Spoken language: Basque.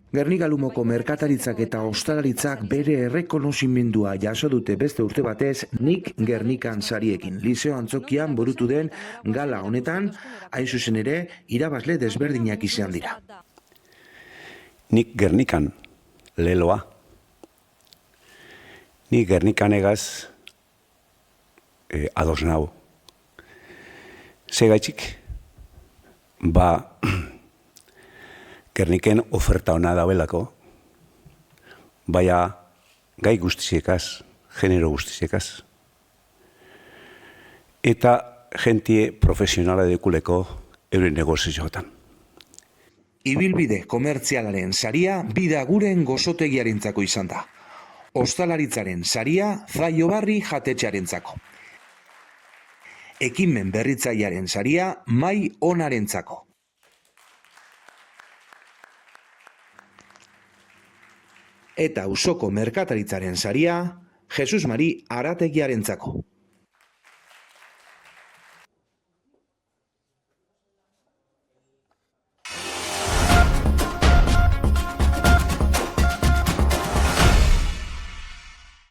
Gernika Lumoko merkataritzak eta ostalaritzak bere errekonozimendua jaso dute beste urte batez Nik Gernikan sariekin. Liseo Antzokian burutu den gala honetan, hain zuzen ere, irabazle desberdinak izan dira. Nik Gernikan leloa. Nik Gernikan egaz ados nau. Segaitxik, Gerniken oferta ona dauelako, baina gai guztiekaz, genero guztiekaz. Eta jentie profesionala dekuleko euren negozioetan. Ibilbide komertzialaren saria Bidaguren gozotegiarentzako izan da. Ostalaritzaren saria Zaiobarri jatetxearentzako. Ekimen berritzailearen saria Mai Onarentzako. Eta auzoko merkataritzaren saria Jesus Mari Arategiarentzako.